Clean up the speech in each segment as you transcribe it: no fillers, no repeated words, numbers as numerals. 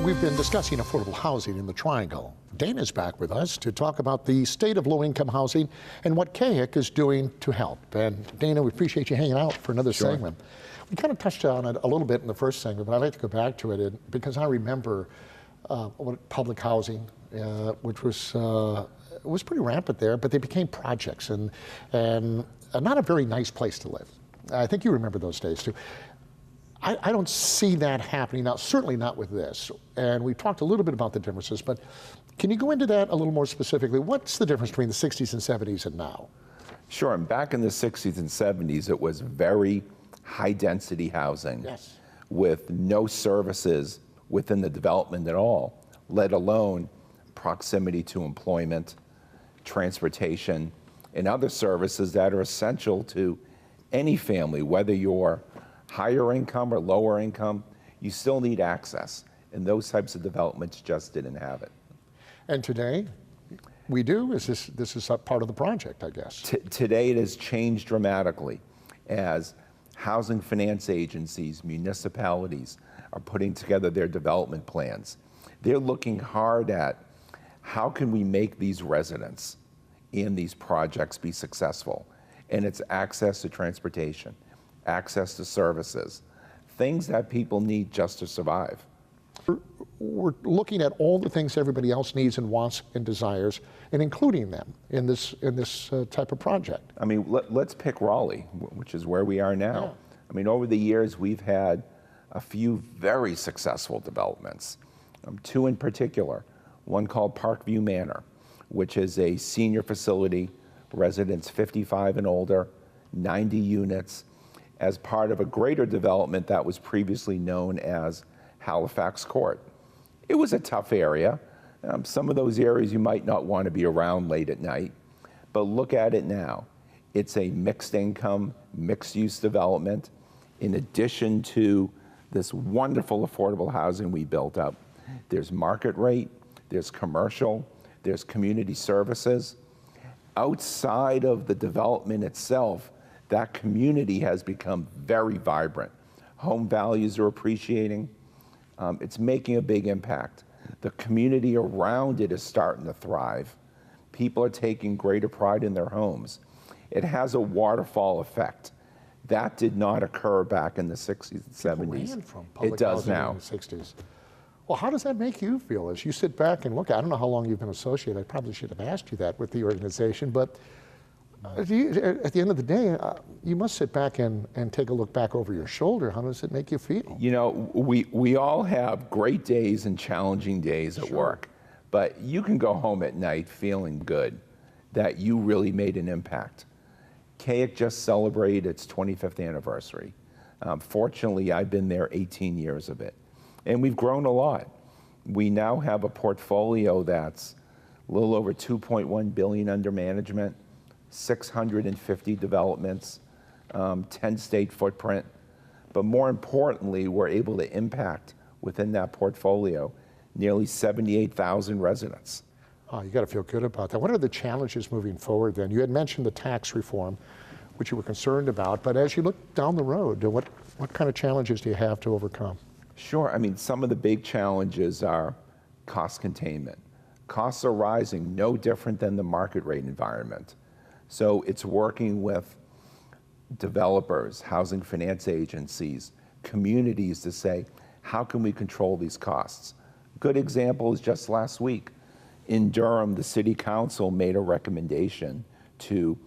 We've been discussing affordable housing in the Triangle. Dana's back with us to talk about the state of low-income housing and what CAHEC is doing to help. And Dana, we appreciate you hanging out for another segment. We kind of touched on it a little bit in the first segment, but I'd like to go back to it because I remember public housing, which was pretty rampant there, but they became projects and not a very nice place to live. I think you remember those days too. I don't see that happening now, certainly not with this. And we talked a little bit about the differences, but can you go into that a little more specifically? What's the difference between the 60s and 70s and now? Sure, and back in the 60s and 70s, it was very high density housing with no services within the development at all, let alone proximity to employment, transportation, and other services that are essential to any family, whether you're higher income or lower income, you still need access. And those types of developments just didn't have it. And today, we do? This is a part of the project, I guess. Today it has changed dramatically as housing finance agencies, municipalities are putting together their development plans. They're looking hard at how can we make these residents in these projects be successful? And it's access to transportation, access to services, things that people need just to survive. We're looking at all the things everybody else needs and wants and desires, and including them in this type of project. I mean, let's pick Raleigh, which is where we are now. Yeah. I mean, over the years, we've had a few very successful developments, two in particular. One called Parkview Manor, which is a senior facility, residents 55 and older, 90 units, as part of a greater development that was previously known as Halifax Court. It was a tough area. Some of those areas you might not want to be around late at night, but look at it now. It's a mixed income, mixed use development. In addition to this wonderful affordable housing we built up, there's market rate, there's commercial, there's community services. Outside of the development itself, that community has become very vibrant. Home values are appreciating. It's making a big impact. The community around it is starting to thrive. People are taking greater pride in their homes. It has a waterfall effect. That did not occur back in the 60s and 70s. It does now. In the 60s. Well, how does that make you feel as you sit back and look? I don't know how long you've been associated. I probably should have asked you that with the organization, but at the end of the day, you must sit back and take a look back over your shoulder. How does it make you feel? You know, we all have great days and challenging days at work, but you can go home at night feeling good that you really made an impact. CAHEC just celebrated its 25th anniversary. Fortunately, I've been there 18 years of it, and we've grown a lot. We now have a portfolio that's a little over $2.1 billion under management, 650 developments, 10-state footprint. But more importantly, we're able to impact within that portfolio nearly 78,000 residents. Oh, you got to feel good about that. What are the challenges moving forward then? You had mentioned the tax reform, which you were concerned about, but as you look down the road, what kind of challenges do you have to overcome? Sure, I mean, some of the big challenges are cost containment. Costs are rising, no different than the market rate environment. So it's working with developers, housing finance agencies, communities to say, how can we control these costs? Good example is just last week. In Durham, the city council made a recommendation to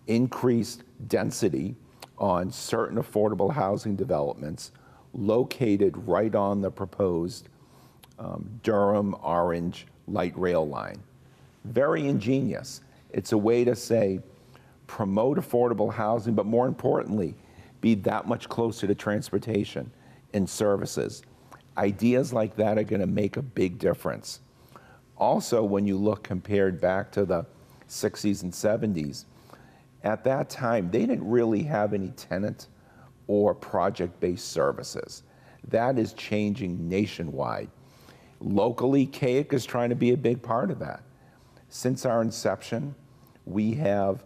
increase density on certain affordable housing developments located right on the proposed Durham-Orange light rail line. Very ingenious. It's a way to say, promote affordable housing, but more importantly, be that much closer to transportation and services. Ideas like that are going to make a big difference. Also, when you look compared back to the 60s and 70s, at that time, they didn't really have any tenant or project-based services. That is changing nationwide. Locally, CAHEC is trying to be a big part of that. Since our inception, we have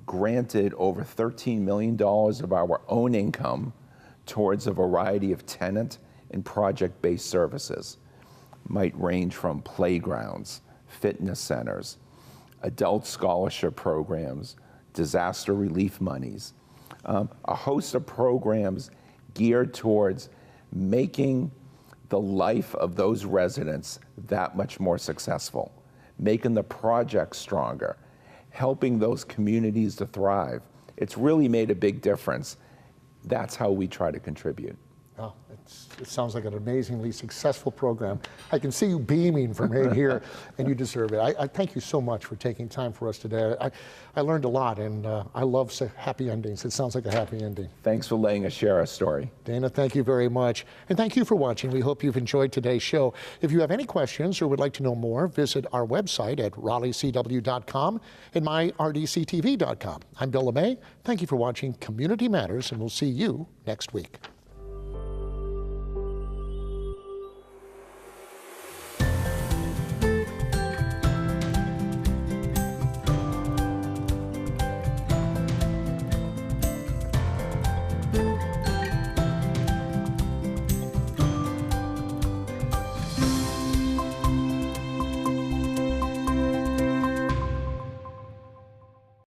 granted over $13 million of our own income towards a variety of tenant in project-based services. Might range from playgrounds, fitness centers, adult scholarship programs, disaster relief monies, a host of programs geared towards making the life of those residents that much more successful, making the project stronger, helping those communities to thrive. It's really made a big difference. That's how we try to contribute. Oh, it sounds like an amazingly successful program. I can see you beaming from right here, and you deserve it. I thank you so much for taking time for us today. I learned a lot, and I love happy endings. It sounds like a happy ending. Thanks for letting us share our story. Dana, thank you very much. And thank you for watching. We hope you've enjoyed today's show. If you have any questions or would like to know more, visit our website at raleighcw.com and myrdctv.com. I'm Bill LeMay. Thank you for watching Community Matters, and we'll see you next week.